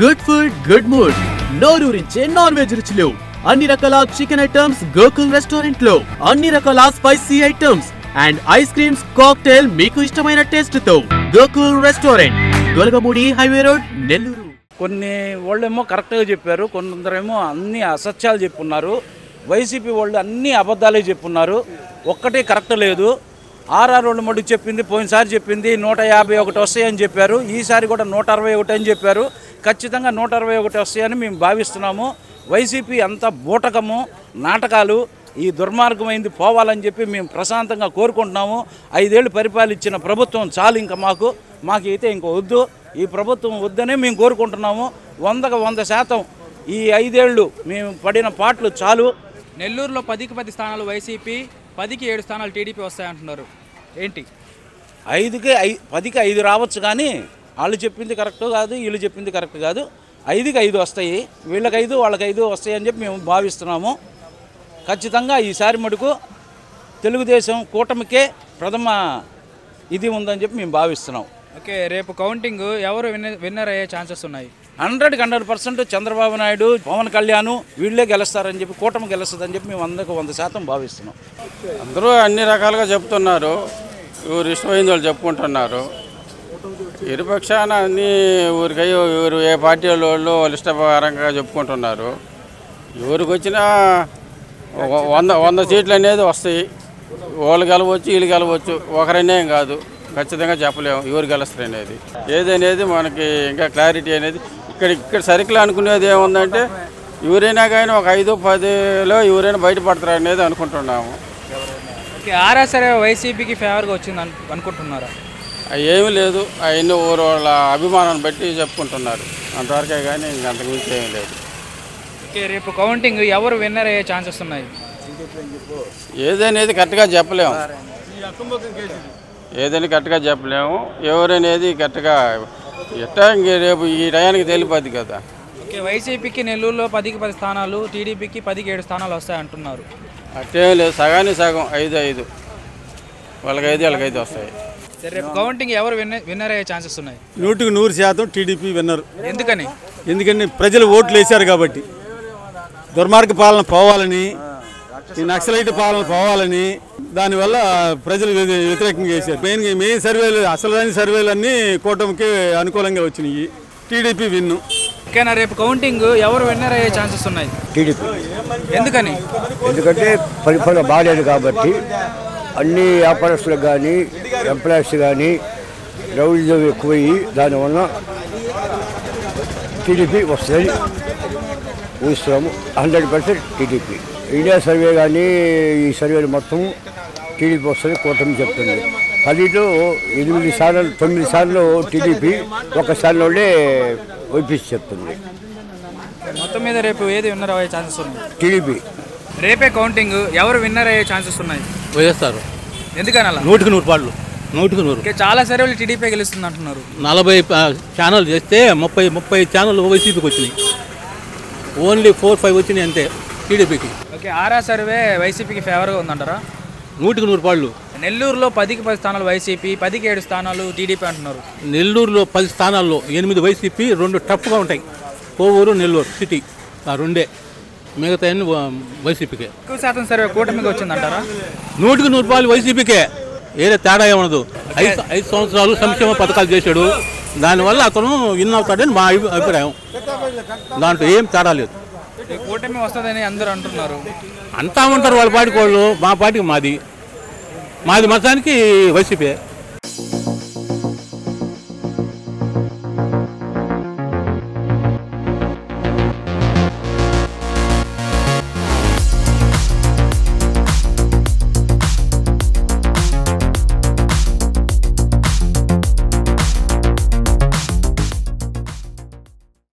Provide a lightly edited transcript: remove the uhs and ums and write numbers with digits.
Good food good mood నోరూరించే non veg రుచులు అన్ని రకాల చికెన్ ఐటమ్స్ గోకుల్ రెస్టారెంట్ లో అన్ని రకాల spicy items and ice creams cocktail మీకు ఇష్టమైన టేస్ట్ తో Gokul restaurant Golagamudi highway road Nellore. కొన్ని వాళ్ళేమో కరెక్ట్గా చెప్పారు, కొందరేమో అన్ని అసత్యాలు చెప్పున్నారు. వైసీపీ వాళ్ళు అన్ని అబద్ధాలే చెప్పున్నారు, ఒక్కటే కరెక్ట్ లేదు. ఆర్ఆర్ వాళ్ళు మటుకు చెప్పింది పోయినసారి చెప్పింది 151 వస్తాయని చెప్పారు, ఈసారి కూడా 161 అని చెప్పారు. ఖచ్చితంగా 161 వస్తాయని మేము భావిస్తున్నాము. వైసీపీ అంత బూటకము నాటకాలు ఈ దుర్మార్గమైంది పోవాలని చెప్పి మేము ప్రశాంతంగా కోరుకుంటున్నాము. 5 ఏళ్ళు పరిపాలించిన ప్రభుత్వం చాలు, ఇంకా మాకైతే ఇంక వద్దు, ఈ ప్రభుత్వం వద్దనే మేము కోరుకుంటున్నాము. 100కి 100% ఈ 5 ఏళ్ళు మేము పడిన పాటలు చాలు. నెల్లూరులో 10కి 10 స్థానాలు వైసీపీ, 10కి 7 స్థానాలు టీడీపీ వస్తాయంటున్నారు, ఏంటి? 10కి 5 రావచ్చు, కానీ వాళ్ళు చెప్పింది కరెక్ట్ కాదు, వీళ్ళు చెప్పింది కరెక్ట్ కాదు. 5కి 5 వస్తాయి, వీళ్ళకి 5 వాళ్ళకి 5 వస్తాయి అని చెప్పి మేము భావిస్తున్నాము. ఖచ్చితంగా ఈసారి మటుకు తెలుగుదేశం కూటమికే ప్రథమ ఇది ఉందని చెప్పి మేము భావిస్తున్నాం. ఓకే, రేపు కౌంటింగ్ ఎవరు విన్నర్ అయ్యే ఛాన్సెస్ ఉన్నాయి? 100కి 100% చంద్రబాబు నాయుడు, పవన్ కళ్యాణ్ వీళ్ళే గెలుస్తారని చెప్పి, కూటమి గెలుస్తుందని చెప్పి మేము 100కి 100% భావిస్తున్నాం. అందరూ అన్ని రకాలుగా చెప్తున్నారు, ఎవరు ఇష్టమైంది వాళ్ళు చెప్పుకుంటున్నారు. ఇరుపక్షాన అన్ని ఊరికై ఎవరు ఏ పార్టీ వాళ్ళు ఇష్టపరంగా చెప్పుకుంటున్నారు. ఎవరికి వచ్చినా 100 సీట్లు అనేది వస్తాయి. వాళ్ళు గెలవచ్చు, వీళ్ళు గెలవచ్చు, ఒకరనే కాదు. ఖచ్చితంగా చెప్పలేము ఎవరు గెలుస్తారు అనేది. ఏదనేది మనకి ఇంకా క్లారిటీ అనేది ఇక్కడ సర్కిల్ అనుకునేది ఏముందంటే ఎవరైనా కానీ ఒక 5-10లో ఎవరైనా బయటపడతారు అనేది అనుకుంటున్నాము. ఓకే, సరే వైసీపీకి ఫేవర్గా వచ్చింది అనుకుంటున్నారా? ఏమీ లేదు, అవన్నీ ఊరు వాళ్ళ అభిమానాన్ని బట్టి చెప్పుకుంటున్నారు, అంతవరకే కానీ ఇంకంతకు మించి ఏమీ లేదు. ఓకే, రేపు కౌంటింగ్ ఎవరు విన్నర్ అయ్యే ఛాన్సెస్ ఉన్నాయి? ఏదనేది కరెక్ట్గా చెప్పలేము, ఏదైనా కరెక్ట్గా చెప్పలేము. ఎవరనేది కరెక్ట్గా ఎట్టా ఇంక రేపు ఈ టయానికి తెలిపోద్ది కదా. ఓకే, వైసీపీకి నెల్లూరులో 10కి 10 స్థానాలు, టీడీపీకి 10కి 7 స్థానాలు వస్తాయి అంటున్నారు. అట్టేం లేదు, సగానికి సగం 5-5, వాళ్ళకి 5 వాళ్ళకి 5 వస్తాయి. రేపు కౌంటింగ్ ఎవరు విన్నర్ అయ్యే ఛాన్సెస్ ఉన్నాయి? 100కి 100% టీడీపీ విన్నర్. ఎందుకని? ఎందుకంటే ప్రజలు ఓట్లు వేశారు కాబట్టి. దుర్మార్గ పాలన పోవాలని, ఈ నక్సలైట్ పాలన పోవాలని, దానివల్ల ప్రజలు వ్యతిరేకంగా చేశారు. మెయిన్ సర్వేలు, అసలు సర్వేలు అన్నీ కూటమికి అనుకూలంగా వచ్చినాయి. టీడీపీ విన్ను. ఓకేనా, రేపు కౌంటింగ్ ఎవరు విన్నర్ అయ్యే ఛాన్సెస్ ఉన్నాయి? టీడీపీ. ఎందుకని? ఎందుకంటే పరిపాలన బాగాలేదు కాబట్టి అన్ని వ్యాపారస్తులకు కానీ ఎంప్లాయీస్ కానీ రౌడీజం ఎక్కువయ్యి దానివల్ల టీడీపీ వస్తుంది ఊహిస్తున్నాము. 100% టీడీపీ. ఇండియా సర్వే కానీ ఈ సర్వేలు మొత్తం టీడీపీ వస్తుంది కూటమి చెప్తుంది. 10లో 8 సార్లు 9 సార్లు టీడీపీ, 1 సార్లోనే వైపీసీ చెప్తుంది. మొత్తం మీద రేపు ఏది విన్నర్ అయ్యే ఛాన్సెస్ ఉన్నాయి? టీడీపీ. రేపే కౌంటింగ్ ఎవరు విన్నర్ అయ్యే ఛాన్సెస్ ఉన్నాయి? వైఎస్ఆర్. ఎందుకని అలా? 100కి 100. చాలా సర్వేలు టీడీపీ గెలుస్తుంది అంటున్నారు. 40 ఛానల్ చేస్తే 30 ఛానల్ వైసీపీకి వచ్చినాయి, ఓన్లీ 4-5 వచ్చినాయి అంతే టీడీపీకి. ఓకే, సర్వే వైసీపీకి ఫేవర్గా ఉందంటారా? 100కి 100. నెల్లూరులో 10కి 10 స్థానాలు వైసీపీ, 10కి 7 స్థానాలు టీడీపీ అంటున్నారు. నెల్లూరులో 10 స్థానాల్లో 8 వైసీపీ, 2 టఫ్గా ఉంటాయి. కోవూరు, నెల్లూరు సిటీ, ఆ 2 మిగతా వైసీపీకే. ఎక్కువ శాతం సర్వే కూటమికి వచ్చిందంటారా? 100కి 100 వైసీపీకే, ఏదో తేడా ఏమనదు. 5 సంవత్సరాలు సంక్షేమ పథకాలు చేశాడు, దానివల్ల అతను విన్ అవుతాడని మా అభిప్రాయం. దాంట్లో ఏం తేడా లేదు. కూటమి వస్తుందని అందరూ అంటున్నారు. అంతా ఉంటారు వాళ్ళ పార్టీకి వాళ్ళు, మా పార్టీకి మాది మొత్తానికి వైసీపీ.